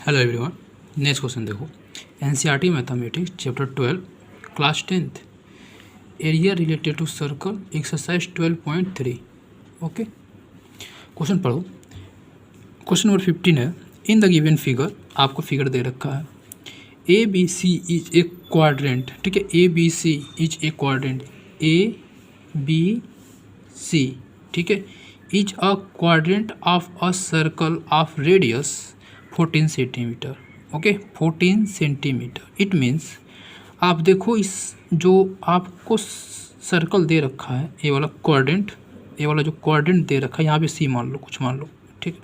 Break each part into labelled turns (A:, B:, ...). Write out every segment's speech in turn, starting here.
A: Hello everyone. Next question देखो, NCERT mathematics chapter 12 class 10th area related to circle exercise 12.3। Okay, question पढ़ो। Question number 15 है, in the given figure, आपको figure दे रखा है A B C is a quadrant. ठीक है, A B C is a quadrant, A B C, ठीक है, is a quadrant of a circle of radius 14 centimetre. Okay, 14 centimetre. It means आप देखो, इस जो आपको सर्कल दे रखा है, ये वाला क्वाड्रेंट, ये वाला जो क्वाड्रेंट दे रखा है, यहाँ पे सी मान लो, कुछ मान लो, ठीक है।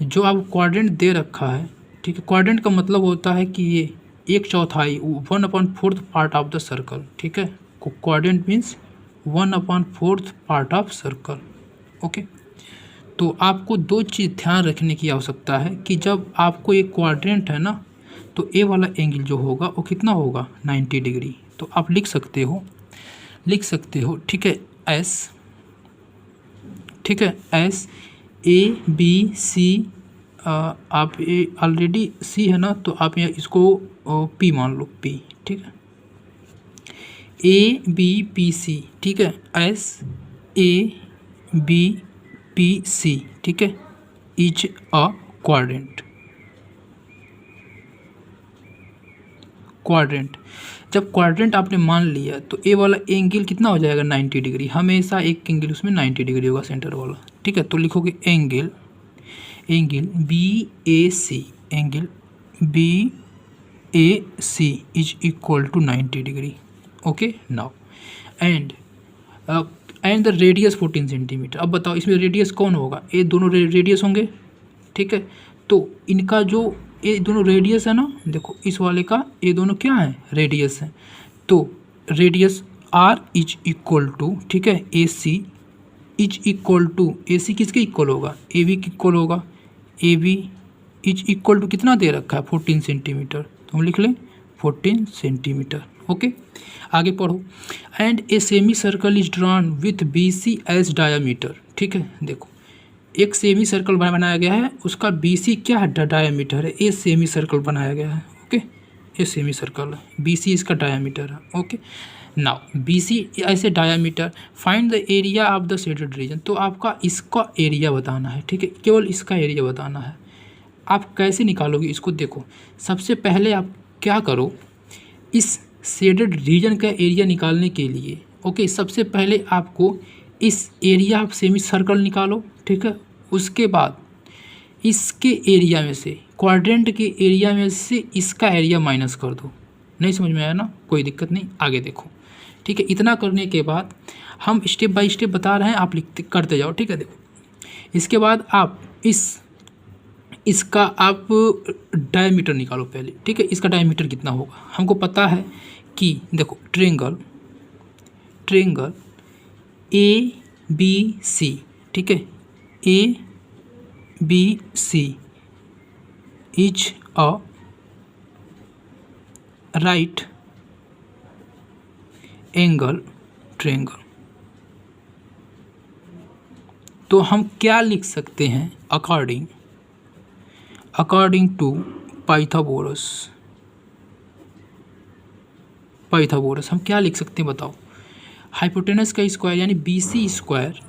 A: जो आप क्वाड्रेंट दे रखा है, ठीक है, क्वाड्रेंट का मतलब होता है कि ये 1/4 1/4 पार्ट ऑफ द सर्कल। ठीक है, quadrant means 1/4 part of circle. Okay, तो आपको दो चीज़ ध्यान रखने की आवश्यकता है कि जब आपको एक क्वाड्रेंट है ना, तो ए वाला एंगल जो होगा वो कितना होगा, 90 डिग्री। तो आप लिख सकते हो, ठीक है, एस, ठीक है, एस ए बी सी, आप ये ऑलरेडी सी है ना, तो आप यहाँ इसको पी मान लो, पी, ठीक है, ए बी पी सी, ठीक है, S A B P C, ठीक है, इज अ क्वाड्रेंट। क्वाड्रेंट, जब क्वाड्रेंट आपने मान लिया तो ए वाला एंगल कितना हो जाएगा, 90 डिग्री। हमेशा एक एंगल उसमें 90 डिग्री होगा, सेंटर वाला। ठीक है, तो लिखोगे angle B A C, angle B A C is equal to 90 degree. Okay, now and the radius 14 centimetre. अब बताओ इसमें रेडियस कौन होगा, ये दोनों रेडियस होंगे। ठीक है, तो इनका जो ये दोनों रेडियस है ना, देखो इस वाले का ये दोनों क्या है, रेडियस है। तो radius R is equal to, ठीक है, A C is equal to, A C किसके इक्वल होगा, ए बी के इक्वल होगा। A B is equal to कितना दे रखा है, 14 सेंटीमीटर। तो हम लिख लें 14 सेंटीमीटर। ओके, आगे पढ़ो। And a semicircle is drawn with B C as diameter. ठीक है, देखो एक सेमी सर्कल बनाया गया है, उसका बी सी क्या है, डायामीटर है। ए सेमी सर्कल बनाया गया है। ओके, ए सेमी सर्कल है, बी सी इसका डायामीटर है। ओके, नाउ बी सी ऐसे diameter, find the area of the shaded region. तो आपका इसका एरिया बताना है। ठीक है, केवल इसका एरिया बताना है। आप कैसे निकालोगे इसको, देखो सबसे पहले आप क्या करो, इस शेडेड रीजन का एरिया निकालने के लिए, ओके, सबसे पहले आपको इस एरिया ऑफ सेमी सर्कल निकालो। ठीक है, उसके बाद इसके एरिया में से, क्वाड्रेंट के एरिया में से इसका एरिया माइनस कर दो। नहीं समझ में आया ना, कोई दिक्कत नहीं, आगे देखो। ठीक है, इतना करने के बाद हम स्टेप बाय स्टेप बता रहे हैं, आप लिखते करते जाओ। ठीक है, देखो इसके बाद आप इसका आप डायमीटर निकालो पहले। ठीक है, इसका डायमीटर कितना होगा, हमको पता है कि देखो ट्रेंगल ए बी सी, ठीक है, A B C is a right angle triangle. तो हम क्या लिख सकते हैं, अकॉर्डिंग टू पाइथागोरस हम क्या लिख सकते हैं, बताओ। हाइपोटेनस का स्क्वायर यानी B C square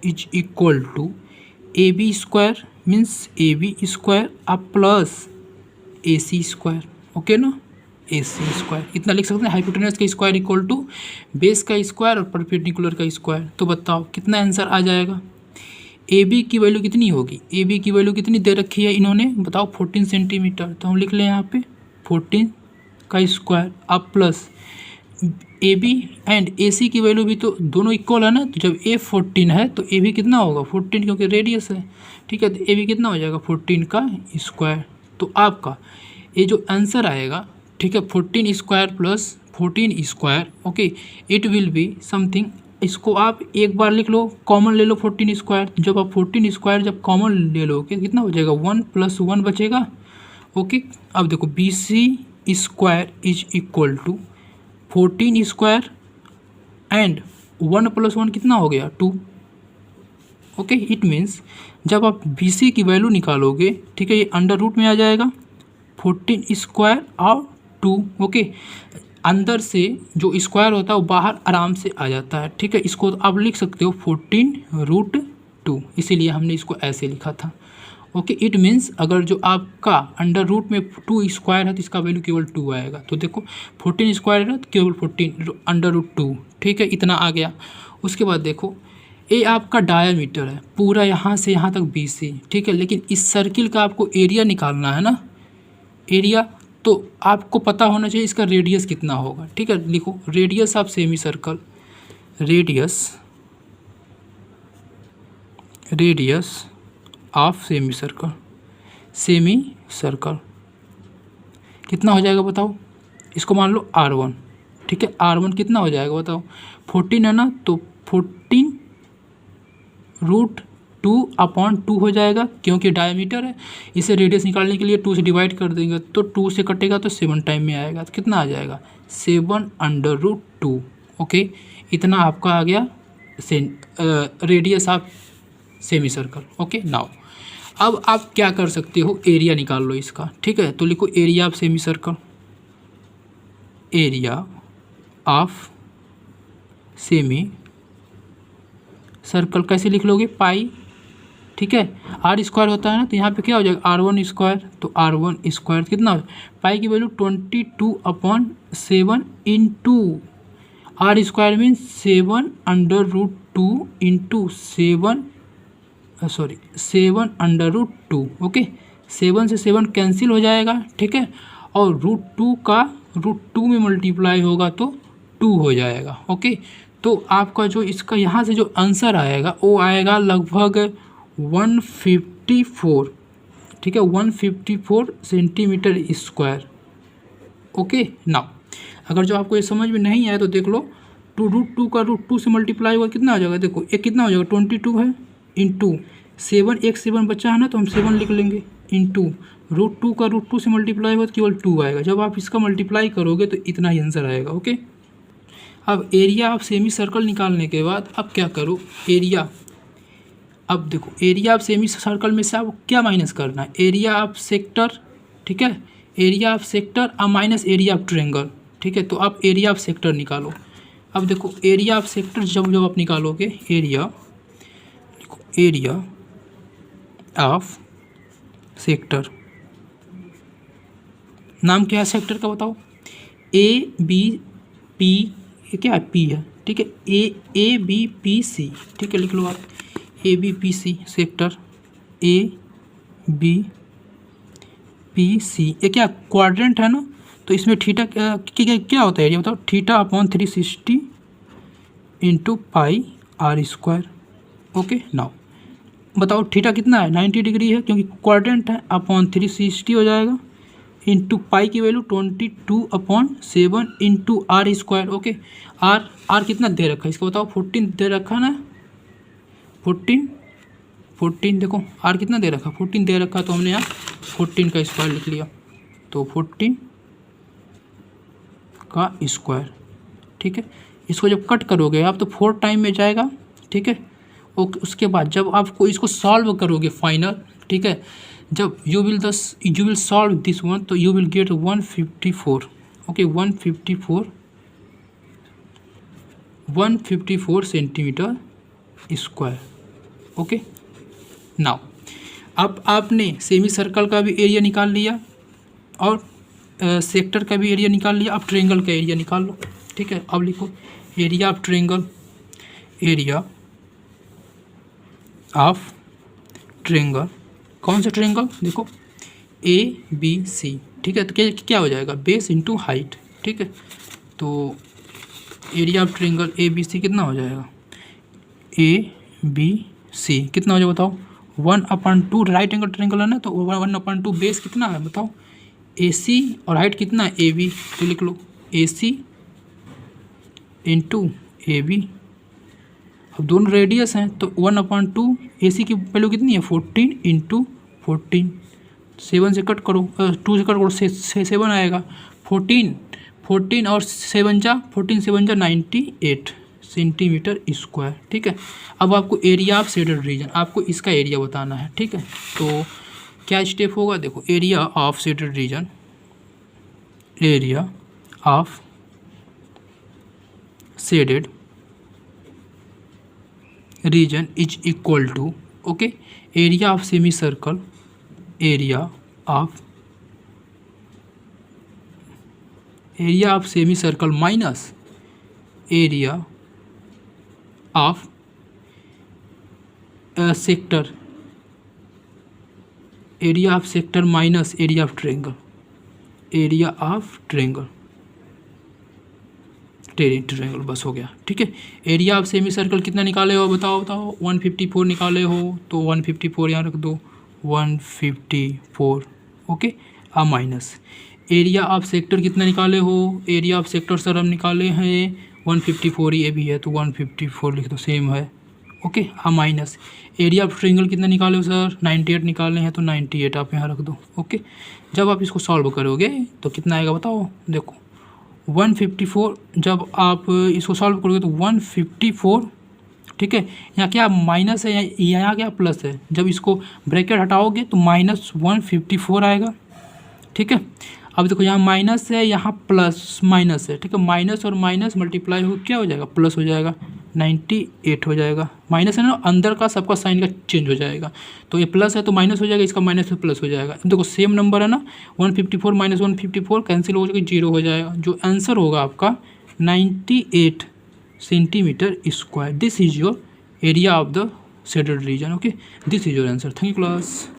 A: is equal to A B square, means A B square अब plus A C square. Okay ना, ए सी स्क्वायर इतना लिख सकते हैं। हाइपोटेनस का स्क्वायर इक्वल टू बेस का स्क्वायर और परपेंडिकुलर का स्क्वायर। तो बताओ कितना आंसर आ जाएगा। ए बी की वैल्यू कितनी होगी, ए बी की वैल्यू कितनी दे रखी है इन्होंने, बताओ 14 सेंटीमीटर। तो हम लिख लें यहाँ पे 14 का स्क्वायर अब प्लस ए बी एंड ए सी की वैल्यू भी तो दोनों इक्वल है ना। तो जब ए 14 है तो ए भी कितना होगा, 14, क्योंकि रेडियस है। ठीक है, तो ए भी कितना हो जाएगा, 14 का स्क्वायर। तो आपका ये जो आंसर आएगा, ठीक है, 14 square plus 14 square, okay, it will be something. इसको आप एक बार लिख लो, कॉमन ले लो 14 स्क्वायर। जब आप 14 स्क्वायर जब कॉमन ले लोगे कितना हो जाएगा, 1 + 1 बचेगा। ओके, अब देखो B C square is equal to 14 square and 1 + 1 कितना हो गया, 2। ओके, इट मीन्स जब आप BC की वैल्यू निकालोगे, ठीक है, ये अंडर रूट में आ जाएगा 14 स्क्वायर और 2। ओके, अंदर से जो स्क्वायर होता है वो बाहर आराम से आ जाता है, ठीक है। इसको आप लिख सकते हो 14√2, इसीलिए हमने इसको ऐसे लिखा था। ओके, इट मीन्स अगर जो आपका अंडर रूट में 2 स्क्वायर है तो इसका वैल्यू केवल 2 आएगा। तो देखो 14 स्क्वायर है तो केवल 14 अंडर रूट 2, ठीक है, इतना आ गया। उसके बाद देखो ये आपका डायामीटर है पूरा यहाँ से यहाँ तक BC, ठीक है, लेकिन इस सर्किल का आपको एरिया निकालना है ना, एरिया, तो आपको पता होना चाहिए इसका रेडियस कितना होगा, ठीक है। लिखो radius of semi circle, radius of semi circle कितना हो जाएगा बताओ। इसको मान लो R1, ठीक है, R1 कितना हो जाएगा बताओ, 14 है ना, तो 14√2/2 हो जाएगा, क्योंकि डायमीटर है। इसे रेडियस निकालने के लिए 2 से डिवाइड कर देंगे तो 2 से कटेगा तो 7 टाइम में आएगा, तो कितना आ जाएगा 7√2। ओके, इतना आपका आ गया radius of semi circle. Okay, now अब आप क्या कर सकते हो, एरिया निकाल लो इसका, ठीक है। तो लिखो area of semicircle, area of semi circle कैसे लिख लोगे, पाई, ठीक है, R स्क्वायर होता है ना, तो यहाँ पे क्या हो जाएगा R1 स्क्वायर, तो R1 स्क्वायर कितना हो, पाई की value 22/7 into R square means 7√2 into 7√2। Okay, 7 से 7 कैंसिल हो जाएगा, ठीक है, और √2 का √2 में मल्टीप्लाई होगा तो 2 हो जाएगा। ओके, तो आपका जो इसका यहाँ से जो आंसर आएगा वो आएगा लगभग 154, ठीक है, 154 सेंटीमीटर स्क्वायर। ओके, नाउ अगर जो आपको ये समझ में नहीं आया तो देख लो, √2 का √2 से मल्टीप्लाई हुआ कितना हो जाएगा, देखो एक कितना हो जाएगा 22 है, इंटू 7, एक 7 बचा है ना तो हम 7 लिख लेंगे, इंटू √2 का √2 से मल्टीप्लाई हुआ तो केवल 2 आएगा। जब आप इसका मल्टीप्लाई करोगे तो इतना ही आंसर आएगा। ओके, अब एरिया ऑफ सेमी सर्कल निकालने के बाद अब क्या करो, एरिया, अब देखो एरिया ऑफ सेमी सर्कल में से आप क्या माइनस करना है, एरिया ऑफ सेक्टर, ठीक है, एरिया ऑफ सेक्टर और माइनस एरिया ऑफ ट्रायंगल, ठीक है। तो आप एरिया ऑफ सेक्टर निकालो। अब देखो एरिया ऑफ सेक्टर जब आप निकालोगे, एरिया ऑफ सेक्टर, नाम क्या है सेक्टर का बताओ, ABP, ये क्या है, P है, ठीक है, ABPC, ठीक है, लिख लो आप ABPC सेक्टर, ABPC, ये क्या क्वाड्रेंट है ना, तो इसमें थीटा क्या होता है ये बताओ, θ/360 into pi R square. Okay, now बताओ थीटा कितना है, 90 डिग्री है, क्योंकि क्वाड्रेंट है, /360 हो जाएगा, इंटू पाई की value 22/7 into R square. Okay, R कितना दे रखा है इसको बताओ, 14 दे रखा है ना, 14 देखो R कितना दे रखा, 14 दे रखा, तो हमने यहाँ 14 का स्क्वायर लिख लिया, तो 14 का स्क्वायर, ठीक है। इसको जब कट करोगे आप तो 4 टाइम में जाएगा, ठीक है। उसके बाद जब आपको इसको सॉल्व करोगे फाइनल, ठीक है, जब you will solve this one, तो you will get 154। Okay, 154 centimetre square. Okay, now अब आपने सेमी सर्कल का भी एरिया निकाल लिया और सेक्टर का भी एरिया निकाल लिया, अब ट्रायंगल का एरिया निकाल लो, ठीक है। अब लिखो area of triangle, area of triangle, कौन सा ट्रायंगल, देखो ABC, ठीक है, तो क्या हो जाएगा, बेस इंटू हाइट, ठीक है। तो एरिया ऑफ ट्रायंगल ABC कितना हो जाएगा, ABC कितना हो जाएगा बताओ, 1/2, राइट एंगल ट्रायंगल है ना, तो 1/2 बेस कितना है बताओ, AC, और हाइट कितना है AB, तो लिख लो AC इंटू AB। अब दोनों रेडियस हैं तो 1/2, AC की वैल्यू कितनी है 14 इंटू 14, 7 से कट करो, 2 से कट करो, 7 आएगा, 14 और 7 जा 98, सेंटीमीटर स्क्वायर। ठीक है, अब आपको एरिया ऑफ शेडेड रीजन, आपको इसका एरिया बताना है। ठीक है, तो क्या स्टेप होगा, देखो area of shaded region, area of shaded region is equal to, okay, area of semicircle, area of semicircle minus area of sector, area of sector minus area of triangle, area of triangle, बस हो गया। ठीक है, area of semi circle कितना निकाले हो, बताओ बताओ, 154 निकाले हो, तो 154 यहाँ रख दो, 154, okay, minus area of sector कितना निकाले हो, एरिया ऑफ सेक्टर सर हम निकाले हैं 154, ये भी है तो 154 लिख दो, सेम है, okay, minus area of triangle कितना निकाले हो सर, 98 निकाले हैं तो 98 आप यहाँ रख दो, ओके। जब आप इसको सॉल्व करोगे तो कितना आएगा बताओ, देखो 154, जब आप इसको सॉल्व करोगे तो 154, ठीक है, यहाँ क्या माइनस है, यहाँ क्या प्लस है, जब इसको ब्रैकेट हटाओगे तो -154 आएगा। ठीक है, अब देखो यहाँ माइनस है, यहाँ प्लस माइनस है, ठीक है, माइनस और माइनस मल्टीप्लाई हो क्या हो जाएगा, प्लस हो जाएगा, 98 हो जाएगा। माइनस है ना, अंदर का सबका साइन का चेंज हो जाएगा, तो ये प्लस है तो माइनस हो जाएगा, इसका माइनस से प्लस हो जाएगा। देखो सेम नंबर है ना, 154 माइनस 154 कैंसिल हो जाएगा, 0 हो जाएगा। जो आंसर होगा आपका 98 centimetre square. This is your area of the shaded region, okay, this is your answer. Thank you class.